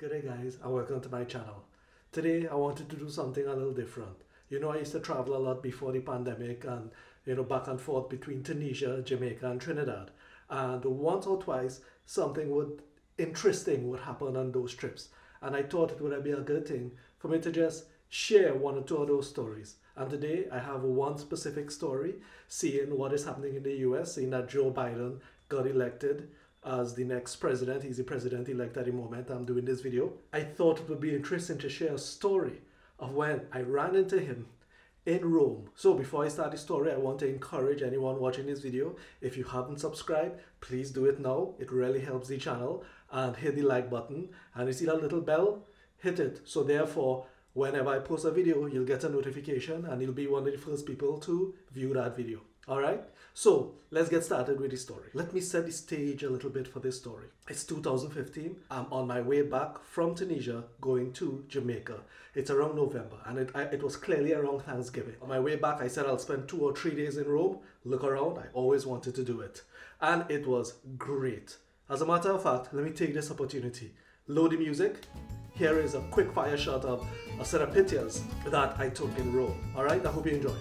Good day guys and welcome to my channel. Today I wanted to do something a little different. You know, I used to travel a lot before the pandemic and back and forth between Tunisia, Jamaica and Trinidad, and once or twice something interesting would happen on those trips, and I thought it would be a good thing for me to just share one or two of those stories. And today I have one specific story, seeing what is happening in the US, seeing that Joe Biden got elected as the next president. He's the president-elect at the moment I'm doing this video. I thought it would be interesting to share a story of when I ran into him in Rome. So before I start the story, I want to encourage anyone watching this video, if you haven't subscribed, please do it now. It really helps the channel. And hit the like button, and you see that little bell, hit it. So therefore, whenever I post a video, you'll get a notification and you'll be one of the first people to view that video. Alright, so let's get started with the story. Let me set the stage a little bit for this story. It's 2015. I'm on my way back from Tunisia going to Jamaica. It's around November, and it was clearly around Thanksgiving. On my way back, I said I'll spend 2 or 3 days in Rome. Look around, I always wanted to do it. And it was great. As a matter of fact, let me take this opportunity. Load the music. Here is a quick fire shot of a set of pictures that I took in Rome. Alright, I hope you enjoy.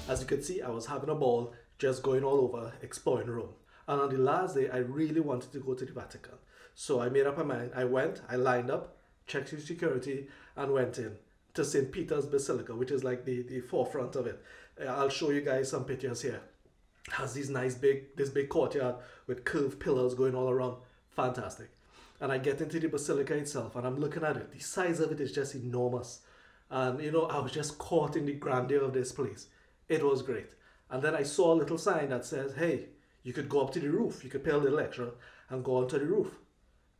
As you can see, I was having a ball, just going all over, exploring Rome. And on the last day, I really wanted to go to the Vatican. So I made up my mind. I went, I lined up, checked the security, and went in to St. Peters Basilica, which is like the forefront of it. I'll show you guys some pictures here. It has this big courtyard with curved pillars going all around. Fantastic. And I get into the basilica itself, and I'm looking at it. The size of it is just enormous. And I was just caught in the grandeur of this place. It was great. And then I saw a little sign that says, hey, you could go up to the roof. You could pay a little extra and go onto the roof.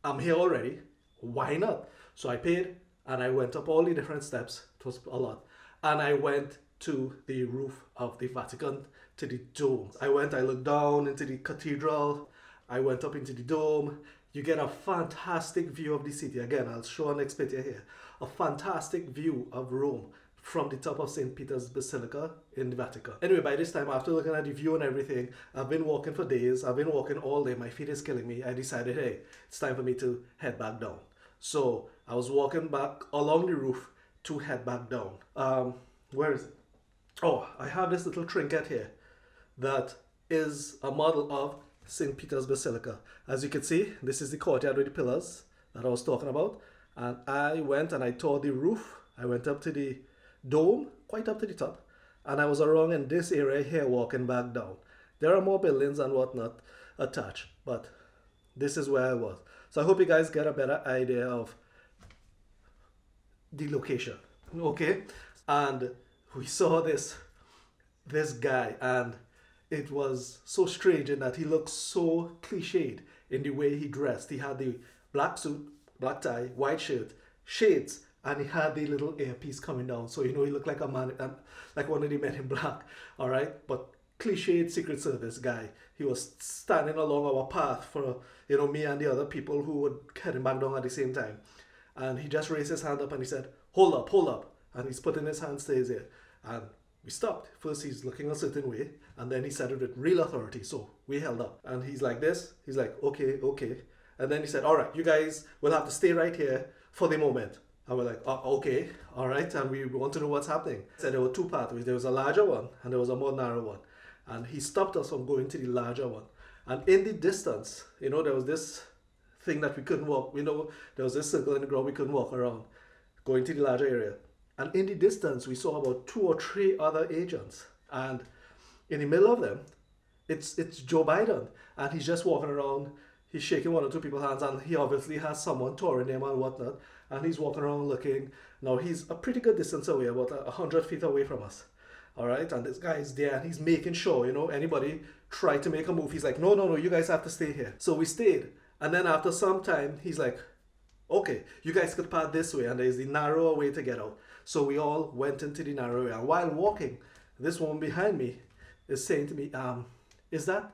I'm here already. Why not? So I paid and I went up all the different steps. It was a lot. And I went to the roof of the Vatican, to the dome. I looked down into the cathedral. I went up into the dome. You get a fantastic view of the city. Again, I'll show a next picture here. A fantastic view of Rome from the top of St. Peter's Basilica in the Vatican. Anyway, by this time, after looking at the view and everything, I've been walking for days. I've been walking all day. My feet is killing me. I decided, hey, it's time for me to head back down. So I was walking back along the roof to head back down. Where is it? Oh, I have this little trinket here that is a model of St. Peter's Basilica. As you can see, this is the courtyard with the pillars that I was talking about. And I went and I toured the roof. I went up to the dome, quite up to the top, and I was around in this area here walking back down. There are more buildings and whatnot attached, but this is where I was. So I hope you guys get a better idea of the location. Okay, and we saw this guy, and it was so strange in that he looked so cliched in the way he dressed. He had the black suit, black tie, white shirt, shades, and he had the little earpiece coming down. So, he looked like a man, like one of the Men in Black, all right? But cliched Secret Service guy. He was standing along our path for, me and the other people who were heading back down at the same time. And he just raised his hand up and he said, hold up. And he's putting his hand stays here. And we stopped. First, he's looking a certain way, and then he said it with real authority. So we held up. And he's like this. He's like, okay. And then he said, all right, you guys will have to stay right here for the moment. And we're like, oh, okay, all right, and we want to know what's happening. So there were 2 pathways. There was a larger one and there was a more narrow one. And he stopped us from going to the larger one. And in the distance, there was this thing that we couldn't walk. There was this circle in the ground we couldn't walk around, going to the larger area. And in the distance, we saw about 2 or 3 other agents. And in the middle of them, it's Joe Biden. And he's just walking around. He's shaking 1 or 2 people's hands, and he obviously has someone touring him and whatnot. And he's walking around looking. Now, he's a pretty good distance away, about 100 feet away from us. All right, and this guy is there, and he's making sure, anybody try to make a move. He's like, no, you guys have to stay here. So we stayed. And then after some time, he's like, okay, you guys could pass this way, and there's the narrower way to get out. So we all went into the narrow way. And while walking, this woman behind me is saying to me, is that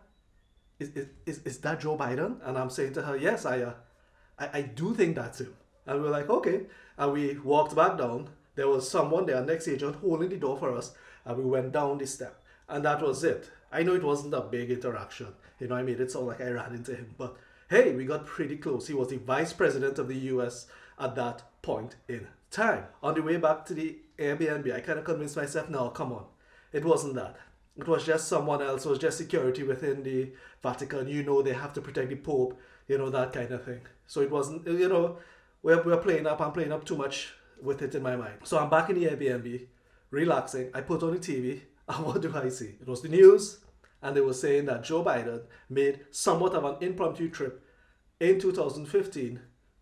is that Joe Biden? And I'm saying to her, yes, I do think that's him. And we're like, okay. And we walked back down. There was someone there, next agent, holding the door for us. And we went down the step. And that was it. I know it wasn't a big interaction. You know, I made it sound like I ran into him. But hey, we got pretty close. He was the vice president of the US at that point in time. On the way back to the Airbnb, I kind of convinced myself, no, come on. It wasn't that. It was just someone else. It was just security within the Vatican. You know, they have to protect the Pope, you know, that kind of thing. So it wasn't, you know, we're playing up. I'm playing up too much with it in my mind. So I'm back in the Airbnb, relaxing. I put on the TV, and what do I see? It was the news, and they were saying that Joe Biden made somewhat of an impromptu trip in 2015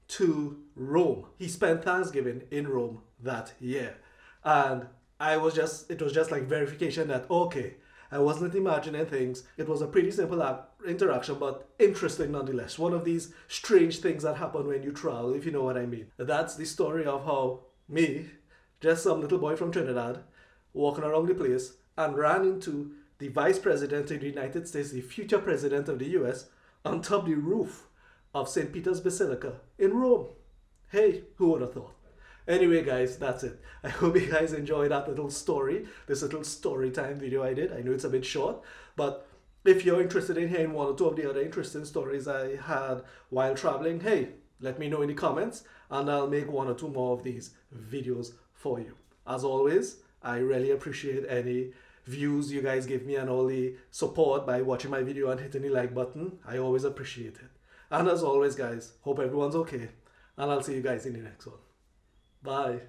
to Rome. He spent Thanksgiving in Rome that year. And it was just like verification that, okay, I wasn't imagining things. It was a pretty simple interaction, but interesting nonetheless. One of these strange things that happen when you travel, if you know what I mean. That's the story of how me, just some little boy from Trinidad, walking around the place and ran into the vice president of the United States, the future president of the US, on top of the roof of St. Peters Basilica in Rome. Hey, who would have thought? Anyway, guys, that's it. I hope you guys enjoyed that little story, this little story time video I did. I know it's a bit short, but if you're interested in hearing one or two of the other interesting stories I had while traveling, hey, let me know in the comments and I'll make one or two more of these videos for you. As always, I really appreciate any views you guys give me and all the support by watching my video and hitting the like button. I always appreciate it. And as always, guys, hope everyone's okay, and I'll see you guys in the next one. Bye.